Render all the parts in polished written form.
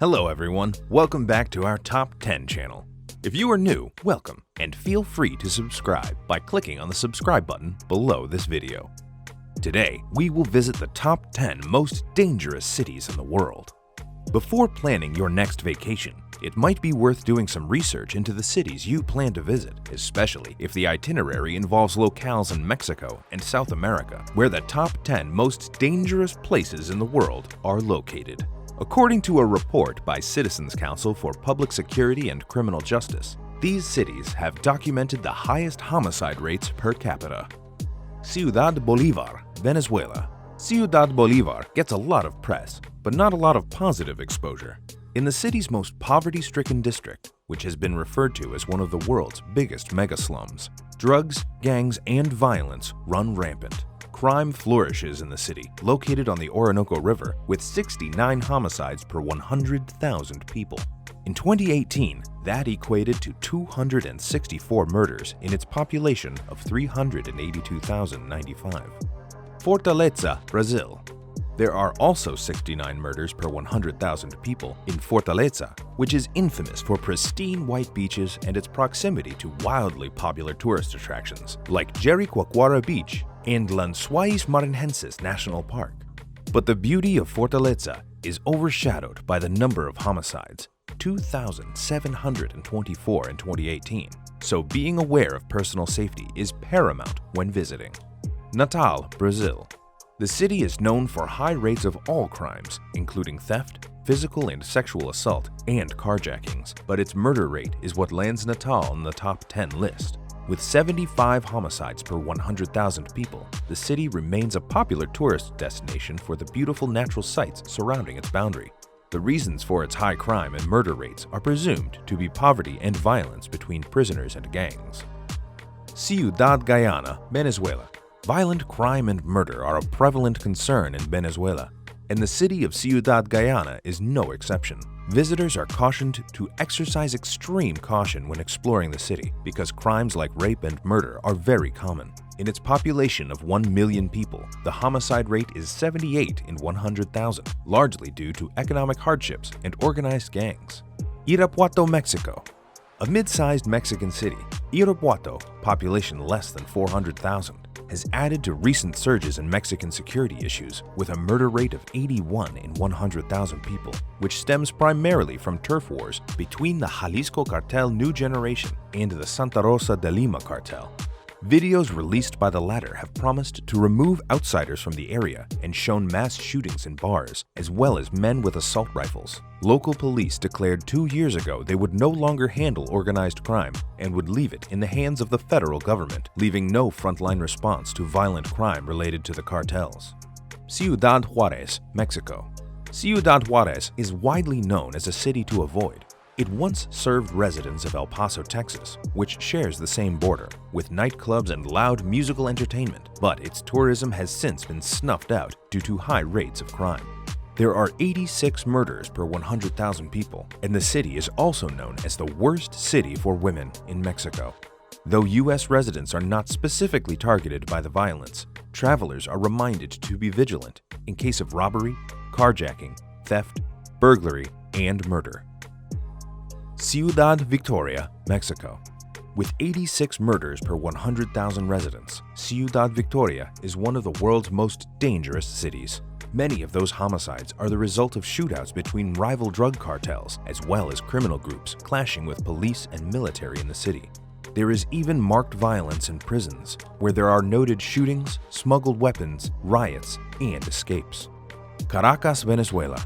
Hello everyone, welcome back to our Top 10 channel. If you are new, welcome, and feel free to subscribe by clicking on the subscribe button below this video. Today, we will visit the top 10 most dangerous cities in the world. Before planning your next vacation, it might be worth doing some research into the cities you plan to visit, especially if the itinerary involves locales in Mexico and South America, where the top 10 most dangerous places in the world are located. According to a report by Citizens Council for Public Security and Criminal Justice, these cities have documented the highest homicide rates per capita. Ciudad Bolivar, Venezuela. Ciudad Bolivar gets a lot of press, but not a lot of positive exposure. In the city's most poverty-stricken district, which has been referred to as one of the world's biggest mega-slums, drugs, gangs, and violence run rampant. Crime flourishes in the city, located on the Orinoco River, with 69 homicides per 100,000 people. In 2018, that equated to 264 murders in its population of 382,095. Fortaleza, Brazil. There are also 69 murders per 100,000 people in Fortaleza, which is infamous for pristine white beaches and its proximity to wildly popular tourist attractions like Jericoacoara Beach and Lençóis Maranhenses National Park. But the beauty of Fortaleza is overshadowed by the number of homicides, 2,724 in 2018, so being aware of personal safety is paramount when visiting. Natal, Brazil. The city is known for high rates of all crimes, including theft, physical and sexual assault, and carjackings, but its murder rate is what lands Natal on the top 10 list. With 75 homicides per 100,000 people, the city remains a popular tourist destination for the beautiful natural sights surrounding its boundary. The reasons for its high crime and murder rates are presumed to be poverty and violence between prisoners and gangs. Ciudad Guyana, Venezuela. Violent crime and murder are a prevalent concern in Venezuela, and the city of Ciudad Guyana is no exception. Visitors are cautioned to exercise extreme caution when exploring the city because crimes like rape and murder are very common. In its population of 1 million people, the homicide rate is 78 in 100,000, largely due to economic hardships and organized gangs. Irapuato, Mexico. A mid-sized Mexican city, Irapuato, population less than 400,000, has added to recent surges in Mexican security issues with a murder rate of 81 in 100,000 people, which stems primarily from turf wars between the Jalisco Cartel New Generation and the Santa Rosa de Lima cartel. Videos released by the latter have promised to remove outsiders from the area and shown mass shootings in bars, as well as men with assault rifles. Local police declared 2 years ago they would no longer handle organized crime and would leave it in the hands of the federal government, leaving no frontline response to violent crime related to the cartels. Ciudad Juárez, Mexico. Ciudad Juárez is widely known as a city to avoid. It once served residents of El Paso, Texas, which shares the same border, with nightclubs and loud musical entertainment, but its tourism has since been snuffed out due to high rates of crime. There are 86 murders per 100,000 people, and the city is also known as the worst city for women in Mexico. Though U.S. residents are not specifically targeted by the violence, travelers are reminded to be vigilant in case of robbery, carjacking, theft, burglary, and murder. Ciudad Victoria, Mexico. With 86 murders per 100,000 residents, Ciudad Victoria is one of the world's most dangerous cities. Many of those homicides are the result of shootouts between rival drug cartels, as well as criminal groups clashing with police and military in the city. There is even marked violence in prisons, where there are noted shootings, smuggled weapons, riots, and escapes. Caracas, Venezuela.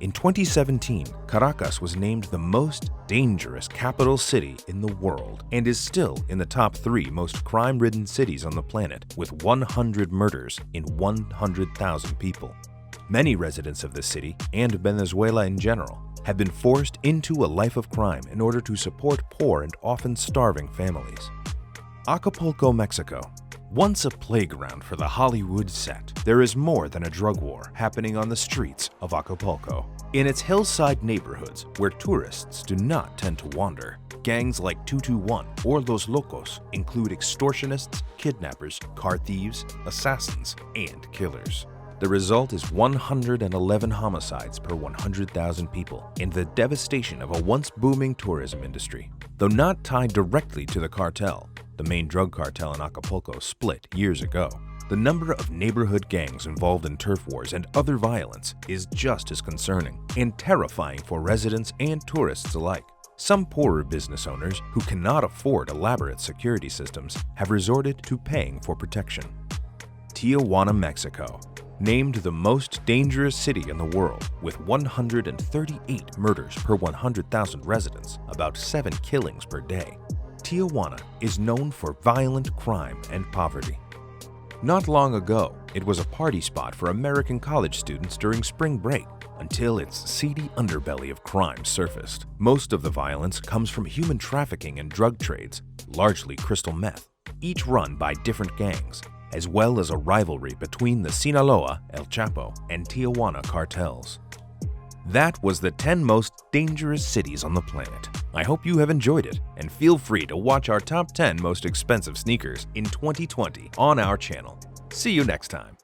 In 2017, Caracas was named the most dangerous capital city in the world and is still in the top 3 most crime-ridden cities on the planet, with 100 murders in 100,000 people. Many residents of the city, and Venezuela in general, have been forced into a life of crime in order to support poor and often starving families. Acapulco, Mexico. Once a playground for the Hollywood set, there is more than a drug war happening on the streets of Acapulco. In its hillside neighborhoods, where tourists do not tend to wander, gangs like 221 or Los Locos include extortionists, kidnappers, car thieves, assassins, and killers. The result is 111 homicides per 100,000 people and the devastation of a once booming tourism industry. Though not tied directly to the cartel, the main drug cartel in Acapulco split years ago. The number of neighborhood gangs involved in turf wars and other violence is just as concerning and terrifying for residents and tourists alike. Some poorer business owners who cannot afford elaborate security systems have resorted to paying for protection. Tijuana, Mexico. Named the most dangerous city in the world, with 138 murders per 100,000 residents, about 7 killings per day, Tijuana is known for violent crime and poverty. Not long ago, it was a party spot for American college students during spring break, until its seedy underbelly of crime surfaced. Most of the violence comes from human trafficking and drug trades, largely crystal meth, each run by different gangs, as well as a rivalry between the Sinaloa, El Chapo, and Tijuana cartels. That was the 10 most dangerous cities on the planet. I hope you have enjoyed it, and feel free to watch our top 10 most expensive sneakers in 2020 on our channel. See you next time.